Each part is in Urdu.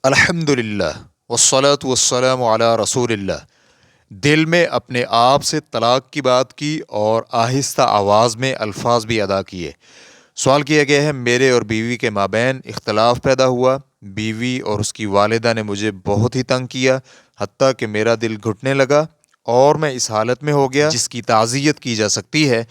الحمدللہ والصلاة والسلام علی رسول اللہ۔ دل میں اپنے آپ سے طلاق کی بات کی اور آہستہ آواز میں الفاظ بھی ادا کیے۔ سوال کیا گیا ہے، میرے اور بیوی کے مابین اختلاف پیدا ہوا، بیوی اور اس کی والدہ نے مجھے بہت ہی تنگ کیا، حتیٰ کہ میرا دل گھٹنے لگا اور میں اس حالت میں ہو گیا جس کی تعزیت کی جا سکتی ہے۔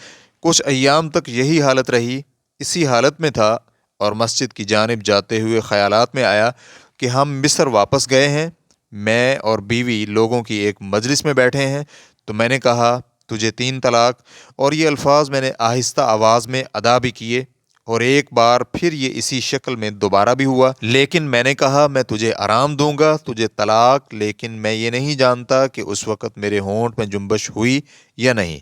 کچھ ایام تک یہی حالت رہی، اسی حالت میں تھا اور مسجد کی جانب جاتے ہوئے خیالات میں آیا کہ ہم مصر واپس گئے ہیں، میں اور بیوی لوگوں کی ایک مجلس میں بیٹھے ہیں، تو میں نے کہا تجھے 3 طلاق، اور یہ الفاظ میں نے آہستہ آواز میں ادا بھی کیے، اور ایک بار پھر یہ اسی شکل میں دوبارہ بھی ہوا، لیکن میں نے کہا میں تجھے آرام دوں گا، تجھے طلاق، لیکن میں یہ نہیں جانتا کہ اس وقت میرے ہونٹ میں جنبش ہوئی یا نہیں۔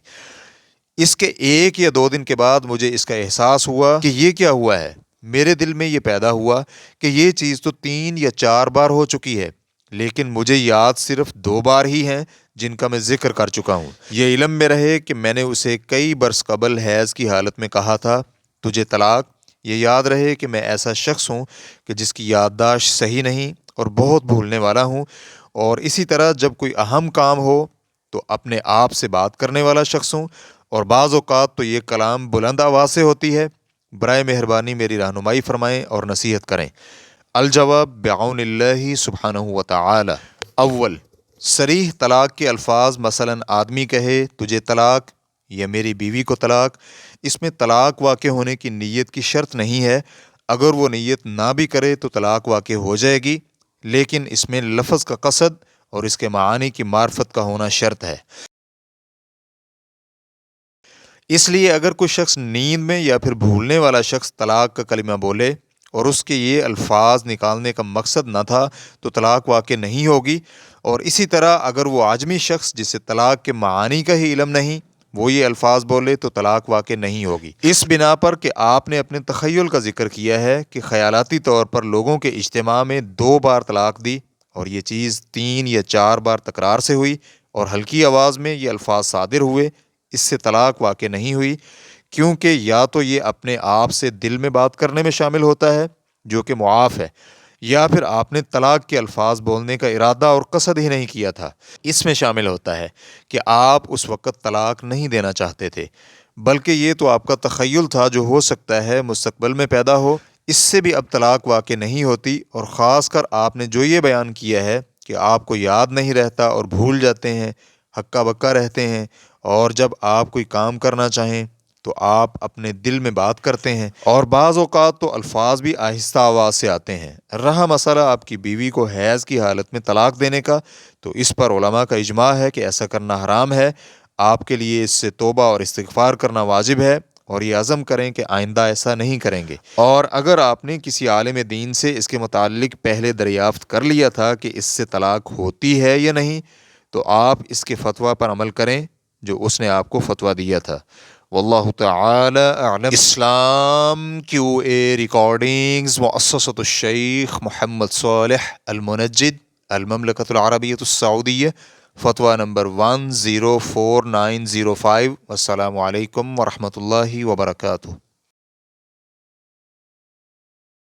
اس کے 1 یا 2 دن کے بعد مجھے اس کا احساس ہوا کہ یہ کیا ہوا ہے۔ میرے دل میں یہ پیدا ہوا کہ یہ چیز تو 3 یا 4 بار ہو چکی ہے، لیکن مجھے یاد صرف 2 بار ہی ہیں جن کا میں ذکر کر چکا ہوں۔ یہ علم میں رہے کہ میں نے اسے کئی برس قبل حیض کی حالت میں کہا تھا تجھے طلاق۔ یہ یاد رہے کہ میں ایسا شخص ہوں کہ جس کی یادداشت صحیح نہیں اور بہت بھولنے والا ہوں، اور اسی طرح جب کوئی اہم کام ہو تو اپنے آپ سے بات کرنے والا شخص ہوں، اور بعض اوقات تو یہ کلام بلند آواز سے ہوتی ہے۔ برائے مہربانی میری رہنمائی فرمائیں اور نصیحت کریں۔ الجواب بعون اللہ سبحانہ وتعالی۔ اول، صریح طلاق کے الفاظ، مثلا آدمی کہے تجھے طلاق یا میری بیوی کو طلاق، اس میں طلاق واقع ہونے کی نیت کی شرط نہیں ہے۔ اگر وہ نیت نہ بھی کرے تو طلاق واقع ہو جائے گی، لیکن اس میں لفظ کا قصد اور اس کے معانی کی معرفت کا ہونا شرط ہے۔ اس لیے اگر کوئی شخص نیند میں یا پھر بھولنے والا شخص طلاق کا کلمہ بولے اور اس کے یہ الفاظ نکالنے کا مقصد نہ تھا تو طلاق واقع نہیں ہوگی، اور اسی طرح اگر وہ عاجمی شخص جسے طلاق کے معانی کا ہی علم نہیں وہ یہ الفاظ بولے تو طلاق واقع نہیں ہوگی، اس بنا پر کہ آپ نے اپنے تخیل کا ذکر کیا ہے کہ خیالاتی طور پر لوگوں کے اجتماع میں 2 بار طلاق دی، اور یہ چیز 3 یا 4 بار تکرار سے ہوئی اور ہلکی آواز میں یہ الفاظ صادر ہوئے، اس سے طلاق واقع نہیں ہوئی، کیونکہ یا تو یہ اپنے آپ سے دل میں بات کرنے میں شامل ہوتا ہے جو کہ معاف ہے، یا پھر آپ نے طلاق کے الفاظ بولنے کا ارادہ اور قصد ہی نہیں کیا تھا۔ اس میں شامل ہوتا ہے کہ آپ اس وقت طلاق نہیں دینا چاہتے تھے، بلکہ یہ تو آپ کا تخیل تھا جو ہو سکتا ہے مستقبل میں پیدا ہو، اس سے بھی اب طلاق واقع نہیں ہوتی۔ اور خاص کر آپ نے جو یہ بیان کیا ہے کہ آپ کو یاد نہیں رہتا اور بھول جاتے ہیں، ہکا بکا رہتے ہیں، اور جب آپ کوئی کام کرنا چاہیں تو آپ اپنے دل میں بات کرتے ہیں، اور بعض اوقات تو الفاظ بھی آہستہ آواز سے آتے ہیں۔ رہا مسئلہ آپ کی بیوی کو حیض کی حالت میں طلاق دینے کا، تو اس پر علماء کا اجماع ہے کہ ایسا کرنا حرام ہے، آپ کے لیے اس سے توبہ اور استغفار کرنا واجب ہے، اور یہ عزم کریں کہ آئندہ ایسا نہیں کریں گے۔ اور اگر آپ نے کسی عالم دین سے اس کے متعلق پہلے دریافت کر لیا تھا کہ اس سے طلاق ہوتی ہے یا نہیں، تو آپ اس کے فتویٰ پر عمل کریں جو اس نے آپ کو فتویٰ دیا تھا۔ واللہ تعالی اعلم۔ اسلام QA ریکارڈنگز، مؤسسۃ الشیخ محمد صالح المنجد، المملکۃ العربیۃ السعودیہ، فتویٰ نمبر 104905۔ السلام علیکم ورحمۃ اللہ وبرکاتہ۔